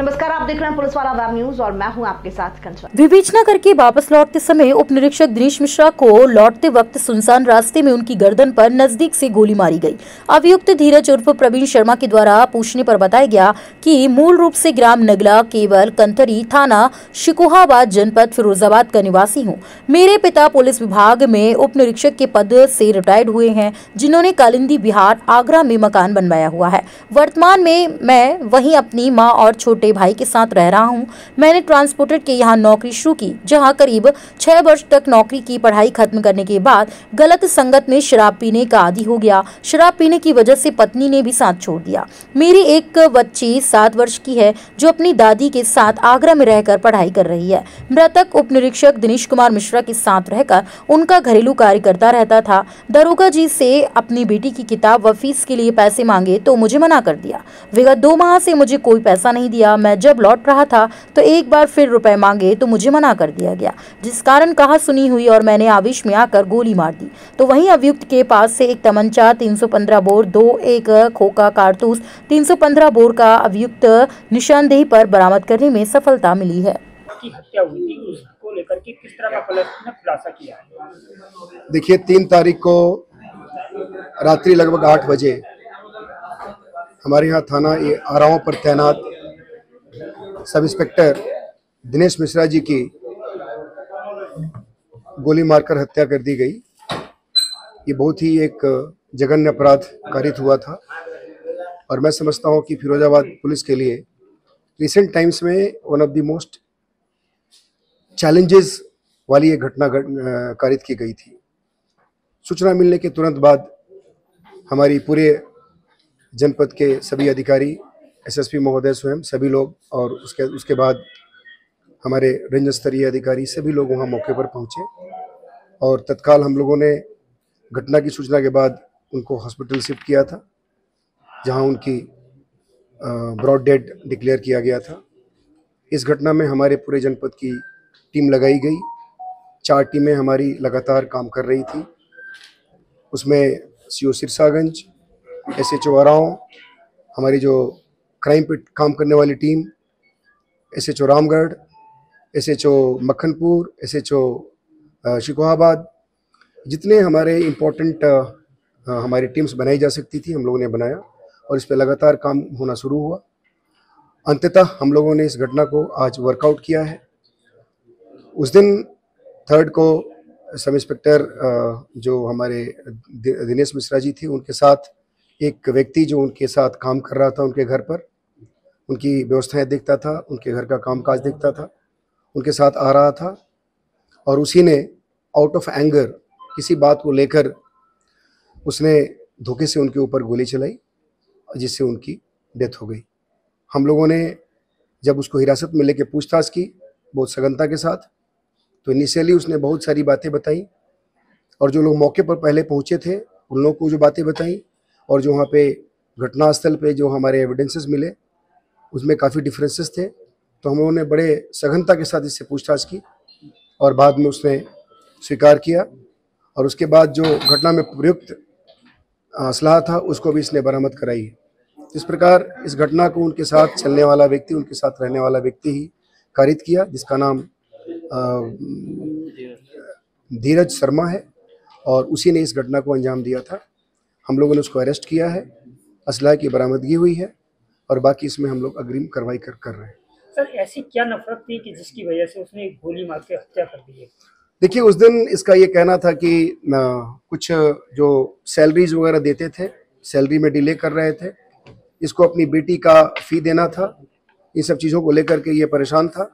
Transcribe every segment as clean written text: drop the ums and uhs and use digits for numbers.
नमस्कार, आप देख रहे हैं पुलिस वाला वेब न्यूज और मैं हूं आपके साथ कंचन। विवेचना करके वापस लौटते समय उप निरीक्षक दिनेश मिश्रा को लौटते वक्त सुनसान रास्ते में उनकी गर्दन पर नजदीक से गोली मारी गई। अभियुक्त धीरज उर्फ प्रवीण शर्मा के द्वारा पूछने पर बताया गया कि मूल रूप से ग्राम नगला केवल कंथरी थाना शिकोहाबाद जनपद फिरोजाबाद का निवासी हूँ। मेरे पिता पुलिस विभाग में उप निरीक्षक के पद से रिटायर्ड हुए हैं, जिन्होंने कालिंदी बिहार आगरा में मकान बनवाया हुआ है। वर्तमान में मैं वहीं अपनी माँ और छोटे भाई के साथ रह रहा हूं। मैंने ट्रांसपोर्टर के यहाँ नौकरी शुरू की, जहां करीब 6 वर्ष तक नौकरी की। पढ़ाई खत्म करने के बाद गलत संगत में शराब पीने का आदी हो गया। शराब पीने की वजह से पत्नी ने भी साथ छोड़ दिया। मेरी एक बच्ची 7 वर्ष की है, जो अपनी दादी के साथ आगरा में रहकर पढ़ाई कर रही है। मृतक उप निरीक्षक दिनेश कुमार मिश्रा के साथ रहकर उनका घरेलू कार्य करता रहता था। दरोगा जी से अपनी बेटी की किताब व फीस के लिए पैसे मांगे तो मुझे मना कर दिया। विगत 2 माह से मुझे कोई पैसा नहीं दिया। मैं जब लौट रहा था तो एक बार फिर रुपए मांगे तो मुझे मना कर दिया गया, जिस कारण कहा सुनी हुई और मैंने आवेश में आकर गोली मार दी। तो वहीं अभियुक्त के पास से एक तमंचा 315 बोर, 2 एक खोखा कारतूस 315 बोर का अभियुक्त निशानदेही पर बरामद करने में सफलता मिली है। की हत्या हुई थी, उसको लेकर के किस तरह का पुलिस ने खुलासा किया है? देखिए, 3 तारीख को रात्रि लगभग 8 बजे हमारे यहाँ थाना आराओं पर तैनात सब इंस्पेक्टर दिनेश मिश्रा जी की गोली मारकर हत्या कर दी गई। ये बहुत ही एक जघन्य अपराध कारित हुआ था और मैं समझता हूँ कि फिरोजाबाद पुलिस के लिए रिसेंट टाइम्स में one of the most challenges वाली ये घटना कारित की गई थी। सूचना मिलने के तुरंत बाद हमारी पूरे जनपद के सभी अधिकारी, एसएसपी महोदय स्वयं, सभी लोग और उसके बाद हमारे रेंज स्तरीय अधिकारी, सभी लोग वहाँ मौके पर पहुँचे और तत्काल हम लोगों ने घटना की सूचना के बाद उनको हॉस्पिटल शिफ्ट किया था, जहाँ उनकी ब्रॉड डेड डिक्लेयर किया गया था। इस घटना में हमारे पूरे जनपद की टीम लगाई गई। 4 टीमें हमारी लगातार काम कर रही थी। उसमें सीओ सिरसागंज, एसएचओ आराओं, हमारी जो क्राइम पे काम करने वाली team, SHO Ramgarh, SHO Makhanpur, SHO Shikohabad, जितने हमारे इम्पोर्टेंट हमारी टीम्स बनाई जा सकती थी हम लोगों ने बनाया और इस पर लगातार काम होना शुरू हुआ। अंततः हम लोगों ने इस घटना को आज वर्कआउट किया है। उस दिन 3rd को सब इंस्पेक्टर जो हमारे दिनेश मिश्रा जी थी, उनके साथ एक व्यक्ति जो उनके साथ काम कर रहा था, उनके घर पर उनकी व्यवस्थाएं देखता था, उनके घर का कामकाज देखता था, उनके साथ आ रहा था और उसी ने आउट ऑफ एंगर किसी बात को लेकर उसने धोखे से उनके ऊपर गोली चलाई, जिससे उनकी डेथ हो गई। हम लोगों ने जब उसको हिरासत में लेकर पूछताछ की बहुत सघनता के साथ, तो इनिशियली उसने बहुत सारी बातें बताई और जो लोग मौके पर पहले पहुंचे थे उन लोगों को जो बातें बताई और जो वहाँ पे घटनास्थल पे जो हमारे एविडेंसेस मिले उसमें काफ़ी डिफरेंसेस थे। तो हम लोगों ने बड़े सघनता के साथ इससे पूछताछ की और बाद में उसने स्वीकार किया और उसके बाद जो घटना में प्रयुक्त असलाह था उसको भी इसने बरामद कराई है। इस प्रकार इस घटना को उनके साथ चलने वाला व्यक्ति, उनके साथ रहने वाला व्यक्ति ही कारित किया, जिसका नाम धीरज शर्मा है और उसी ने इस घटना को अंजाम दिया था। हम लोगों ने उसको अरेस्ट किया है, असलाह की बरामदगी हुई है और बाकी इसमें हम लोग अग्रिम कार्रवाई कर रहे हैं। सर, ऐसी क्या नफरत थी कि जिसकी वजह से उसने गोली मार के हत्या कर दी है? देखिए, उस दिन इसका ये कहना था कि कुछ जो सैलरीज वगैरह देते थे, सैलरी में डिले कर रहे थे, इसको अपनी बेटी का फ़ी देना था, इन सब चीज़ों को लेकर के ये परेशान था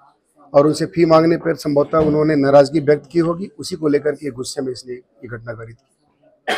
और उनसे फ़ी मांगने पर संभवतः उन्होंने नाराज़गी व्यक्त की होगी। उसी को लेकर के गुस्से में इसने ये घटना करी थी।